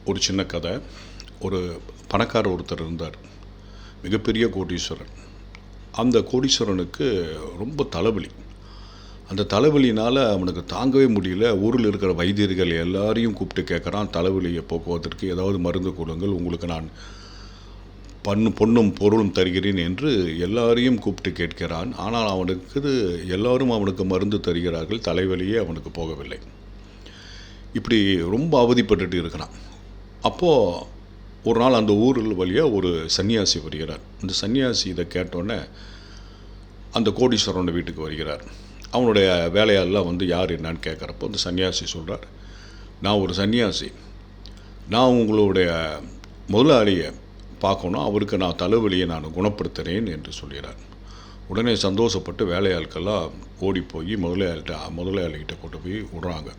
ஒரு சின்ன கதை. ஒரு பணக்காரர் ஒருத்தர் இருந்தார். மிகப்பெரிய கோடீஸ்வரன். அந்த கோடீஸ்வரனுக்கு ரொம்ப தலைவலி. அந்த தலைவலினால் அவனுக்கு தாங்கவே முடியல. ஊரில் இருக்கிற வைத்தியர்கள் எல்லாரையும் கூப்பிட்டு கேட்குறான், தலைவலியை போக்குவதற்கு ஏதாவது மருந்து கொடுங்கள், உங்களுக்கு நான் பொன்னும் பொருளும் தருகிறேன் என்று எல்லாரையும் கூப்பிட்டு கேட்கிறான். ஆனால் எல்லாரும் அவனுக்கு மருந்து தருகிறார்கள், தலைவலியே அவனுக்கு போகவில்லை. இப்படி ரொம்ப அவதிப்பட்டுட்டு இருக்கிறான். அப்போது ஒரு நாள் அந்த ஊரில் வழியாக ஒரு சன்னியாசி வருகிறார். அந்த சன்னியாசி இதை கேட்டோன்னே அந்த கோடீஸ்வரனோட வீட்டுக்கு வருகிறார். அவனுடைய வேலையாளெலாம் வந்து யார் என்னான்னு கேட்குறப்போ அந்த சன்னியாசி சொல்கிறார், நான் ஒரு சன்னியாசி, நான் உங்களுடைய முதலாளியை பார்க்கணும், அவருக்கு நான் தலைவலியை நான் குணப்படுத்துகிறேன் என்று சொல்கிறார். உடனே சந்தோஷப்பட்டு வேலையாட்கள்லாம் ஓடி போய் முதலாளிகிட்ட கொண்டு போய் விடுறாங்க.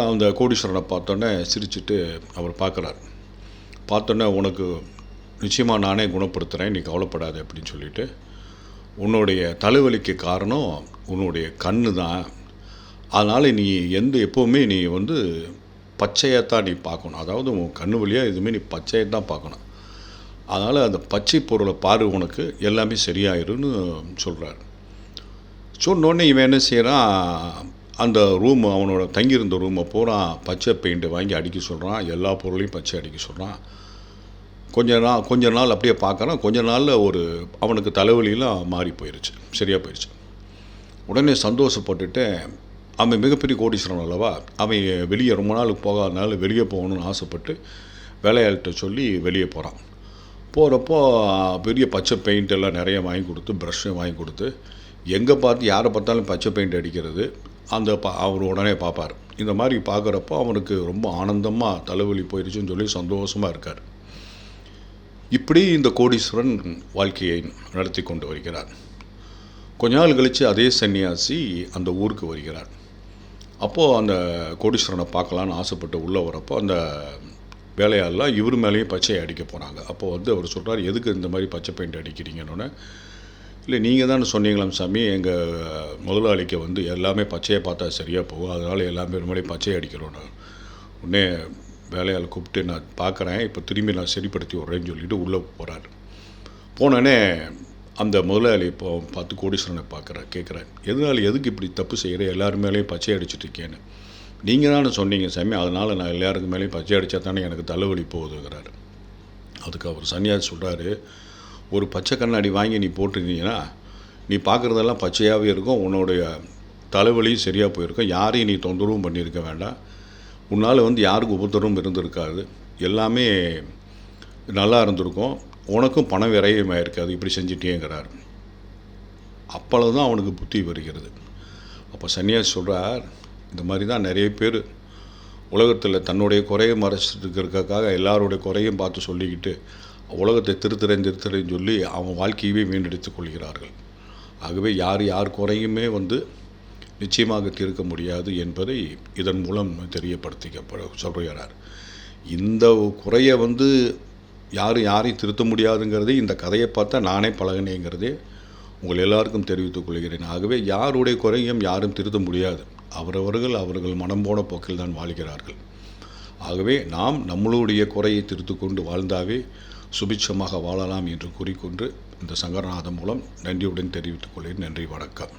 அந்த கோடீஸ்வரனை பார்த்தோன்னே சிரிச்சுட்டு அவர் பார்க்குறார். பார்த்தோன்னே, உனக்கு நிச்சயமாக நானே குணப்படுத்துகிறேன், நீ கவலைப்படாது அப்படின்னு சொல்லிவிட்டு, உன்னுடைய தலைவலிக்கு காரணம் உன்னுடைய கண்ணு தான், அதனால் நீ எப்போவுமே நீ வந்து பச்சையைத்தான் நீ பார்க்கணும், அதாவது உன் கண்ணு வழியாக எதுவுமே நீ பச்சையை தான் பார்க்கணும், அதனால் அந்த பச்சை பொருளை பாரு, உனக்கு எல்லாமே சரியாயிருன்னு சொல்கிறார். சொன்னோடனே இவன் என்ன செய்கிறான், அந்த அவனோட தங்கியிருந்த ரூமை பூரா பச்சை பெயிண்ட்டை வாங்கி அடிக்க சொல்கிறான். எல்லா பொருளையும் பச்சை அடிக்க சொல்கிறான். கொஞ்ச நாள் அப்படியே பார்க்குறான். கொஞ்ச நாளில் அவனுக்கு தலைவலியெலாம் மாறி போயிடுச்சு, சரியாக போயிடுச்சு. உடனே சந்தோஷப்பட்டுட்டு, அவன் மிகப்பெரிய கோடீஸ்வரன் அல்லவா, அவன் வெளியே ரொம்ப நாளுக்கு போகாதனால வெளியே போகணுன்னு ஆசைப்பட்டு வேலையாள்கிட்ட சொல்லி வெளியே போகிறான். போகிறப்போ பெரிய பச்சை பெயிண்ட் எல்லாம் நிறைய வாங்கி கொடுத்து, ப்ரஷ்ஷும் வாங்கி கொடுத்து, எங்கே பார்த்து யாரை பார்த்தாலும் பச்சை பெயிண்ட் அடிக்கிறது அவர் உடனே பார்ப்பார். இந்த மாதிரி பார்க்குறப்போ அவனுக்கு ரொம்ப ஆனந்தமாக தலைவலி போயிடுச்சுன்னு சொல்லி சந்தோஷமாக இருக்கார். இப்படி இந்த கோடீஸ்வரன் வாழ்க்கையை நடத்தி கொண்டு வருகிறார். கொஞ்ச நாள் கழித்து அதே சன்னியாசி அந்த ஊருக்கு வருகிறார். அப்போது அந்த கோடீஸ்வரனை பார்க்கலான்னு ஆசைப்பட்டு உள்ளே வரப்போ அந்த வேலையாளெலாம் இவர் மேலேயும் பச்சையை அடிக்க போகிறாங்க. அப்போது வந்து அவர் சொல்கிறார், எதுக்கு இந்த மாதிரி பச்சை பெயிண்ட் அடிக்கிறீங்கன்னு. இல்லை, நீங்கள் தானே சொன்னீங்களாம் சாமி, எங்கள் முதலாளிக்கு வந்து எல்லாமே பச்சையை பார்த்தா சரியாக போகும், அதனால் எல்லாமே ஒரு மாதிரி பச்சையை அடிக்கிறோன்னு. உடனே வேலையால் கூப்பிட்டு, நான் பார்க்குறேன், இப்போ திரும்பி நான் சரிப்படுத்தி விட்றேன்னு சொல்லிவிட்டு உள்ளே போகிறார். போனோடனே அந்த முதலாளி இப்போ பார்த்து கோடீஸ்வரனை கேட்குறேன், எதுக்கு இப்படி தப்பு செய்கிறேன், எல்லாரும் மேலேயும் பச்சை அடிச்சுட்ருக்கேன்னு. நீங்கள் தானே சொன்னீங்க சாமி, அதனால் நான் எல்லாருக்கு மேலேயும் பச்சை அடித்தா தானே எனக்கு தலைவலி போகுதுங்கிறார். அதுக்கு அவர் சன்னியாசி சொல்கிறாரு, ஒரு பச்சை கண்ணாடி வாங்கி நீ போட்டிருந்தீங்கன்னா நீ பார்க்குறதெல்லாம் பச்சையாகவே இருக்கும், உன்னுடைய தலைவலியும் சரியாக போயிருக்கும், யாரையும் நீ தொந்தரவும் பண்ணியிருக்க வேண்டாம், உன்னால் வந்து யாருக்கும் உபத்திரவும் இருந்திருக்காது, எல்லாமே நல்லா இருந்திருக்கும், உனக்கும் பணம் விரயமாக இருக்காது, இப்படி செஞ்சிட்டேங்கிறார். அப்பொழுது தான் அவனுக்கு புத்தி வருகிறது. அப்போ சன்னியாசி சொல்கிறார், இந்த மாதிரி தான் நிறைய பேர் உலகத்தில் தன்னுடைய குறையை மறைச்சிருக்கிறதுக்காக எல்லாருடைய குறையும் பார்த்து சொல்லிக்கிட்டு உலகத்தை திருத்துறேன்னு சொல்லி அவன் வாழ்க்கையவே வீண்டெடுத்துக் கொள்கிறார்கள். ஆகவே யார் குறையுமே வந்து நிச்சயமாக தீர்க்க முடியாது என்பதை இதன் மூலம் சொல்கிறார். இந்த குறையை வந்து யாரையும் திருத்த முடியாதுங்கிறதே இந்த கதையை பார்த்தா நானே பழகினேங்கிறதே உங்கள் எல்லாருக்கும் தெரிவித்துக் கொள்கிறேன். ஆகவே யாருடைய குறையும் யாரும் திருத்த முடியாது, அவர்கள் மனம் போன போக்கில் தான் வாழ்கிறார்கள். ஆகவே நாம் நம்மளுடைய குறையை திருத்து கொண்டு வாழ்ந்தாவே சுபிட்சமாக வாழலாம் என்று கூறிக்கொண்டு இந்த சங்கரநாதம் மூலம் நன்றியுடன் தெரிவித்துக் கொள்கிறேன். நன்றி, வணக்கம்.